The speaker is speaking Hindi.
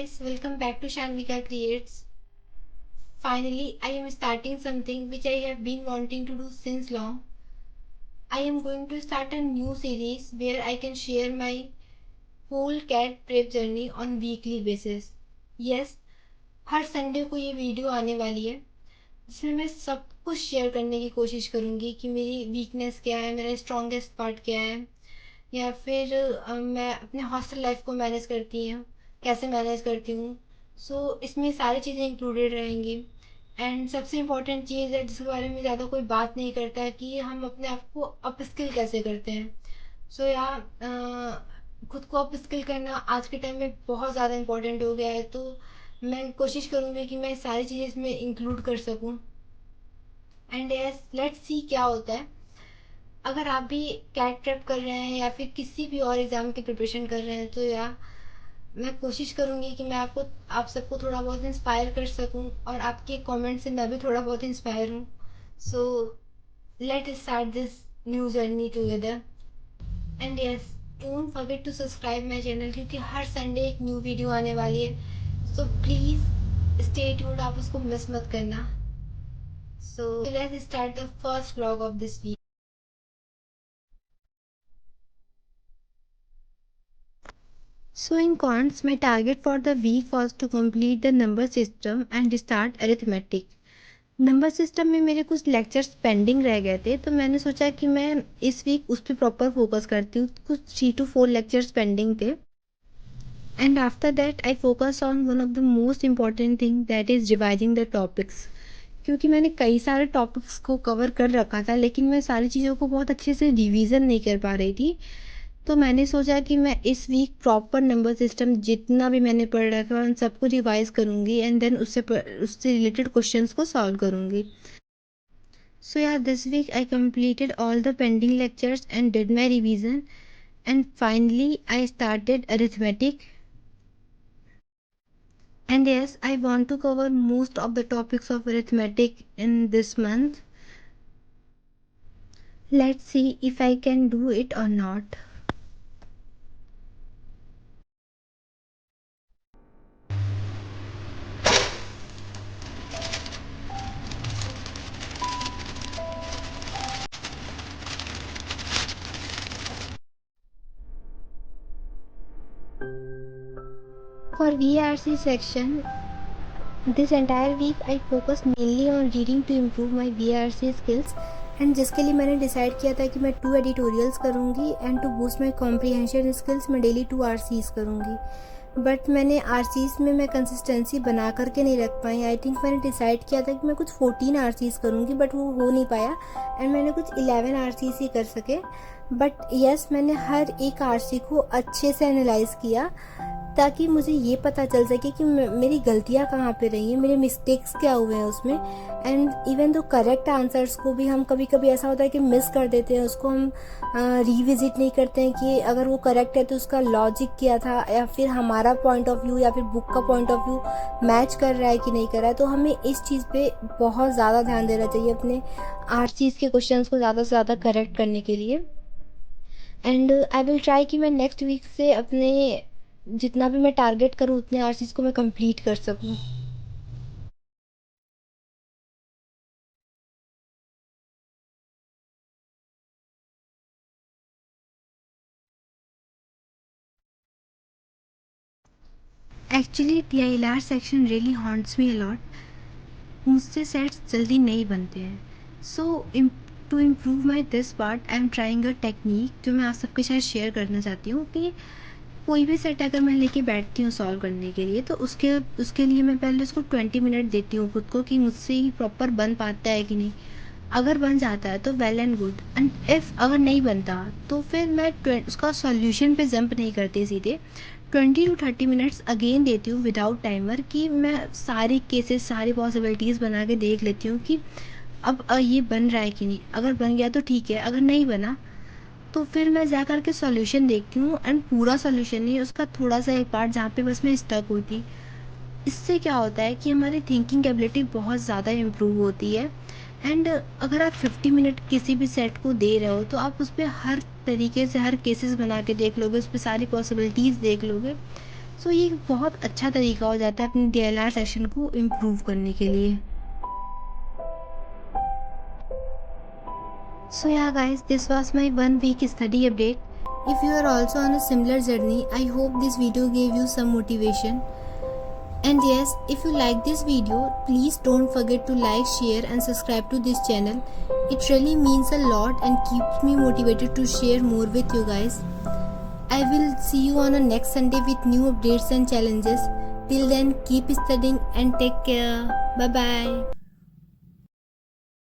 guys, welcome back to Shanvika Creates. Finally, I am starting something which I have been wanting to do since long. I am going to start a new series where I can share my whole cat prep journey on weekly basis. Yes, her Sunday को ये वीडियो आने वाली है जिसमें मैं सब कुछ शेयर करने की कोशिश करूँगी कि मेरी वीकनेस क्या है, मेरा स्ट्रॉन्गेस्ट पार्ट क्या है, या फिर मैं अपने हॉस्टल लाइफ को मैनेज करती हूँ, कैसे मैनेज करती हूँ। इसमें सारी चीज़ें इंक्लूडेड रहेंगी। एंड सबसे इम्पोर्टेंट चीज़ है जिसके बारे में ज़्यादा कोई बात नहीं करता है कि हम अपने आप को अप स्किल कैसे करते हैं। खुद को अप स्किल करना आज के टाइम में बहुत ज़्यादा इम्पोर्टेंट हो गया है, तो मैं कोशिश करूँगी कि मैं सारी चीज़ें इसमें इंक्लूड कर सकूँ। एंड यस, लेट्स सी क्या होता है। अगर आप भी कैट प्रेप कर रहे हैं या फिर किसी भी और एग्ज़ाम की प्रिपरेशन कर रहे हैं, तो या मैं कोशिश करूँगी कि मैं आप सबको थोड़ा बहुत इंस्पायर कर सकूँ और आपके कमेंट से मैं भी थोड़ा बहुत इंस्पायर हूँ। So let start this new journey together. And yes, don't forget to subscribe my channel क्योंकि हर संडे एक न्यू वीडियो आने वाली है। सो प्लीज़ स्टे ट्यून्ड, आप उसको मिस मत करना। So let's start the first vlog of this week. So in cons, my target for the week was to complete the number system and start arithmetic. Number system में मेरे कुछ लेक्चर्स पेंडिंग रह गए थे, तो मैंने सोचा कि मैं इस वीक उस पर प्रॉपर फोकस करती हूँ। कुछ 3 to 4 लेक्चर्स पेंडिंग थे। And after that I focus on one of the most important thing that is revising the topics. क्योंकि मैंने कई सारे टॉपिक्स को कवर कर रखा था, लेकिन मैं सारी चीज़ों को बहुत अच्छे से रिवीजन नहीं कर पा रही थी। तो मैंने सोचा कि मैं इस वीक प्रॉपर नंबर सिस्टम जितना भी मैंने पढ़ रखा है उन सबको रिवाइज करूँगी एंड देन उससे रिलेटेड क्वेश्चंस को सॉल्व करूँगी। So yeah, this week I completed all the pending lectures and did my revision, and finally I started arithmetic. And yes, I want to cover most of the topics of arithmetic in this month. Let's see if I can do it or not. For VRC section, this entire week I focused mainly on reading to improve my VRC skills, and जिसके लिए मैंने डिसाइड किया था कि मैं 2 एडिटोरियल्स करूँगी and to boost my comprehension skills मैं डेली 2 RCs करूँगी। बट मैंने RCs में मैं कंसिस्टेंसी बना करके नहीं रख पाई। आई थिंक मैंने डिसाइड किया था कि मैं कुछ 14 RCs करूँगी, बट वो हो नहीं पाया एंड मैंने कुछ 11 RCs ही कर सके। बट यस, मैंने हर एक RC को अच्छे से एनालाइज किया ताकि मुझे ये पता चल सके कि मेरी गलतियाँ कहाँ पे रही हैं, मेरे मिस्टेक्स क्या हुए हैं उसमें। एंड इवन तो करेक्ट आंसर्स को भी हम कभी कभी ऐसा होता है कि मिस कर देते हैं, उसको हम रिविजिट नहीं करते हैं कि अगर वो करेक्ट है तो उसका लॉजिक क्या था, या फिर हमारा पॉइंट ऑफ व्यू या फिर बुक का पॉइंट ऑफ व्यू मैच कर रहा है कि नहीं कर रहा है। तो हमें इस चीज़ पे बहुत ज़्यादा ध्यान देना चाहिए अपने RCs के क्वेश्चन को ज़्यादा से ज़्यादा करेक्ट करने के लिए। एंड आई विल ट्राई कि मैं नेक्स्ट वीक से अपने जितना भी मैं टारगेट करूँ उतने RCs को मैं कंप्लीट कर सकूँ। Actually TILR section really haunts me a lot. मुझसे सेट्स जल्दी नहीं बनते हैं। So to improve my this part I am trying a technique जो मैं आप सबके साथ शेयर करना चाहती हूँ कि कोई भी सेट अगर मैं लेके बैठती हूँ सॉल्व करने के लिए, तो उसके उसके लिए मैं पहले उसको 20 मिनट देती हूँ खुद को कि मुझसे ही प्रॉपर बन पाता है कि नहीं। अगर बन जाता है तो well and good, and if अगर नहीं बनता तो फिर मैं उसका सॉल्यूशन पे जंप नहीं करती, सीधे 20 to 30 मिनट्स अगेन देती हूँ विदाउट टाइमर कि मैं सारे केसेस सारी पॉसिबिलिटीज़ बना के देख लेती हूँ कि अब ये बन रहा है कि नहीं। अगर बन गया तो ठीक है, अगर नहीं बना तो फिर मैं जा कर के सॉल्यूशन देखती हूँ, एंड पूरा सॉल्यूशन नहीं, उसका थोड़ा सा एक पार्ट जहाँ पे बस मैं स्टक हुई थी। इससे क्या होता है कि हमारी थिंकिंग एबिलिटी बहुत ज़्यादा इम्प्रूव होती है। एंड अगर आप 50 मिनट किसी भी सेट को दे रहे हो तो आप उस पर हर तरीके से हर केसेस बना के देख लोगे, उस पर सारी पॉसिबिलिटीज़ देख लोगे। सो ये बहुत अच्छा तरीका हो जाता है अपनी DLR सेशन को इम्प्रूव करने के लिए। So yeah guys, this was my 1 week study update. If you are also on a similar journey, I hope this video gave you some motivation. And yes, if you like this video, please don't forget to like, share and subscribe to this channel. It really means a lot and keeps me motivated to share more with you guys. I will see you on a next Sunday with new updates and challenges. Till then, keep studying and take care. Bye bye.